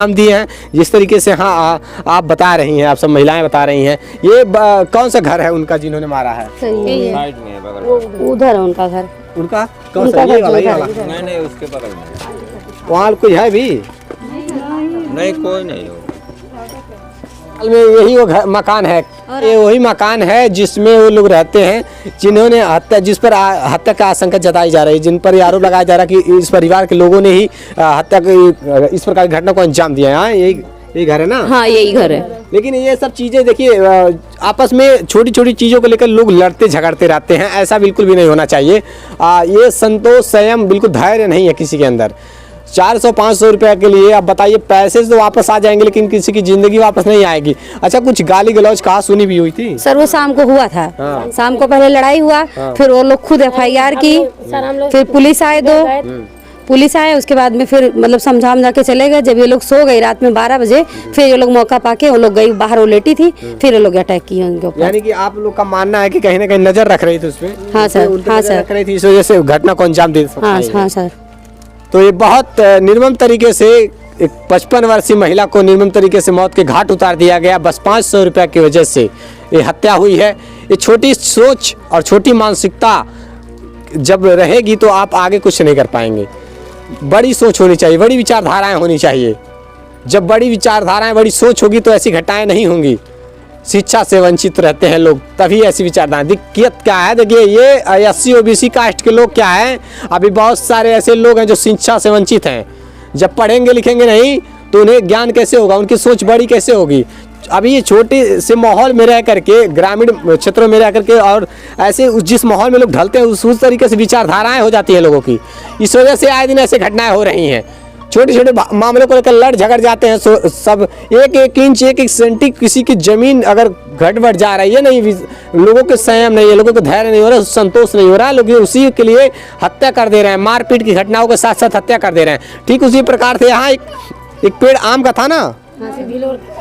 नाम दिए हैं जिस तरीके से। हाँ, आप बता रही हैं, आप सब महिलाएं बता रही हैं, ये कौन सा घर है उनका जिन्होंने मारा है? साइड में है, बगल में। उधर है उनका घर। उनका कौन सा? ये वाला? नहीं, उसके बगल में। वहाँ कोई है भी? नहीं, कोई नहीं हो। में यही वो मकान है, ये वही मकान है जिसमें वो लोग रहते हैं जिन्होंने जिस पर हत्या का आशंका जताई जा रही है, जिन पर आरोप लगाया जा रहा है कि इस परिवार के लोगों ने ही हत्या की इस प्रकार की घटना को अंजाम दिया है। हाँ, यही घर है ना? हाँ, यही घर है। लेकिन ये सब चीजें देखिए, आपस में छोटी छोटी चीजों को लेकर लोग लड़ते झगड़ते रहते हैं, ऐसा बिल्कुल भी नहीं होना चाहिए। ये संतोष, संयम, बिल्कुल धैर्य नहीं है किसी के अंदर। 400-500 रुपये के लिए आप बताइए, पैसे तो वापस आ जाएंगे लेकिन किसी की जिंदगी वापस नहीं आएगी। अच्छा, कुछ गाली गलौज कहा सुनी भी हुई थी? सर वो शाम को हुआ था। हाँ। शाम को पहले लड़ाई हुआ। हाँ। फिर वो लोग खुद FIR की, फिर पुलिस आए, पुलिस आए, उसके बाद में फिर मतलब समझा के चले गए। जब ये लोग सो गए रात में 12 बजे, फिर ये लोग मौका पाके वो लोग गई बाहर, वो लेटी थी, फिर ये लोग अटैक किए उनके ऊपर। यानी कि आप लोग का मानना है कि कहीं ना कहीं नजर रख रही थी उसमें? हाँ सर, हाँ सर, रख रही थी, इस वजह से घटना को अंजाम दे सकती है। हाँ सर। तो ये बहुत निर्मम तरीके से एक 55 वर्षीय महिला को निर्मम तरीके से मौत के घाट उतार दिया गया, बस 500 रुपये की वजह से ये हत्या हुई है। ये छोटी सोच और छोटी मानसिकता जब रहेगी तो आप आगे कुछ नहीं कर पाएंगे। बड़ी सोच होनी चाहिए, बड़ी विचारधाराएं होनी चाहिए। जब बड़ी विचारधाराएं, बड़ी सोच होगी तो ऐसी घटनाएं नहीं होंगी। शिक्षा से वंचित रहते हैं लोग, तभी ऐसी विचारधारा। दिक्कत क्या है, देखिए ये SC OBC कास्ट के लोग क्या हैं, अभी बहुत सारे ऐसे लोग हैं जो शिक्षा से वंचित हैं। जब पढ़ेंगे लिखेंगे नहीं तो उन्हें ज्ञान कैसे होगा, उनकी सोच बड़ी कैसे होगी? अभी ये छोटे से माहौल में रह करके, ग्रामीण क्षेत्रों में रह करके, और ऐसे जिस माहौल में लोग ढलते हैं उस तरीके से विचारधाराएं हो जाती है लोगों की। इस वजह से आए दिन ऐसे घटनाएं हो रही हैं। छोटे छोटे मामलों को लेकर लड़ झगड़ जाते हैं सब। एक इंच, एक सेंटी किसी की जमीन अगर घट बढ़ जा रही है, नहीं लोगों के संयम नहीं है, लोगों को धैर्य नहीं हो रहा, संतोष नहीं हो रहा, लोग उसी के लिए हत्या कर दे रहे हैं। मारपीट की घटनाओं के साथ साथ हत्या कर दे रहे हैं। ठीक उसी प्रकार से यहाँ एक पेड़ आम का था ना,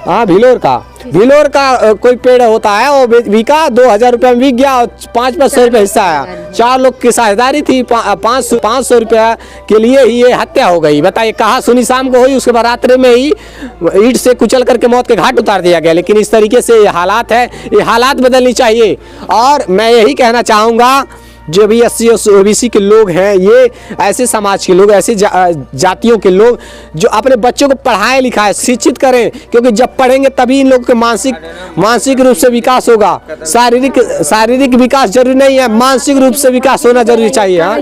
हाँ भिलोर का कोई पेड़ होता है, वो बिका 2000 रुपये में बिक गया और 500 रुपये हिस्सा आया। 4 लोग की साझेदारी थी, 500 रुपये के लिए ही ये हत्या हो गई। बताइए, कहाँ सुनी शाम को हुई, उसके बाद रात्रि में ही ईंट से कुचल करके मौत के घाट उतार दिया गया। लेकिन इस तरीके से ये हालात है, ये हालात बदलनी चाहिए। और मैं यही कहना चाहूँगा, जो भी SC OBC के लोग हैं, ये ऐसे समाज के लोग, ऐसे जातियों के लोग जो अपने बच्चों को पढ़ाएं लिखाएं, शिक्षित करें, क्योंकि जब पढ़ेंगे तभी इन लोगों के मानसिक रूप से विकास होगा। शारीरिक विकास जरूरी नहीं है, मानसिक रूप से विकास होना जरूरी चाहिए। हाँ?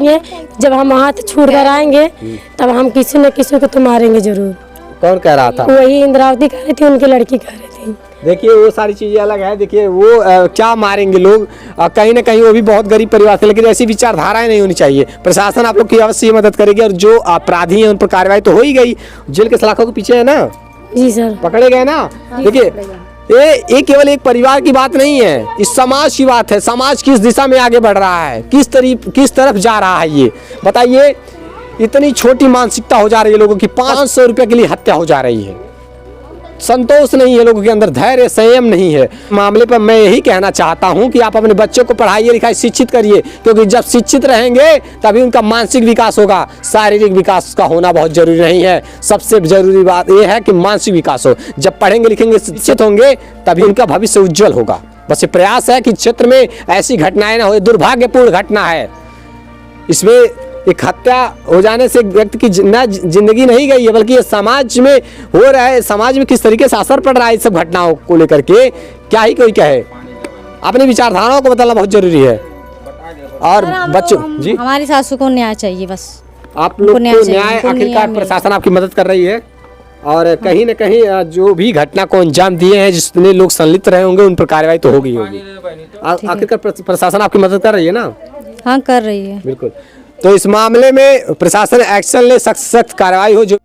जब हम हाथ छोड़ कर आएंगे तब हम किसी न किसी को तो मारेंगे जरूर। कौन कह रहा था? वही इंद्रावती कह रही थी, उनकी लड़की कह रही थी। देखिए, वो सारी चीज़ें अलग है। देखिए वो क्या मारेंगे लोग, कहीं ना कहीं वो भी बहुत गरीब परिवार से, लेकिन ऐसी विचारधाराएं नहीं होनी चाहिए। प्रशासन आप लोग की अवश्य मदद करेगी, और जो अपराधी हैं उन पर कार्रवाई तो हो ही गई, जेल के सलाखों के पीछे है ना। जी सर, पकड़े गए ना। देखिए, ये केवल एक परिवार की बात नहीं है, इस समाज की बात है। समाज किस दिशा में आगे बढ़ रहा है, किस तरफ जा रहा है, ये बताइए। इतनी छोटी मानसिकता हो जा रही है लोगों की, 500 रुपये के लिए हत्या हो जा रही है। संतोष नहीं है लोगों के अंदर, धैर्य संयम नहीं है। मामले पर मैं यही कहना चाहता हूं कि आप अपने बच्चों को पढ़ाइए लिखाइए, शिक्षित करिए, क्योंकि जब शिक्षित रहेंगे तभी उनका मानसिक विकास होगा। शारीरिक विकास का होना बहुत जरूरी नहीं है, सबसे जरूरी बात यह है कि मानसिक विकास हो। जब पढ़ेंगे लिखेंगे, शिक्षित होंगे, तभी उनका भविष्य उज्जवल होगा। बस ये प्रयास है कि क्षेत्र में ऐसी घटनाएं ना हो। दुर्भाग्यपूर्ण घटना है, इसमें एक हत्या हो जाने से एक व्यक्ति की जिंदगी नहीं गई है, बल्कि ये समाज में हो रहा है। समाज में किस तरीके से असर पड़ रहा है इस सब घटनाओं को लेकर के, क्या ही कोई कहे। अपनी विचारधाराओं को बदलना बहुत जरूरी है। और बच्चों जी, हमारी सासू को न्याय चाहिए, बस आप लोग को न्याय, आखिरकार प्रशासन आपकी मदद कर रही है। और कहीं न कहीं जो भी घटना को अंजाम दिए हैं, जिसमें लोग संलिप्त रहे होंगे, उन पर कार्रवाई तो होगी। आखिरकार प्रशासन आपकी मदद कर रही है ना? हाँ, कर रही है, बिल्कुल। तो इस मामले में प्रशासन एक्शन ले, सख्त कार्रवाई हो। जो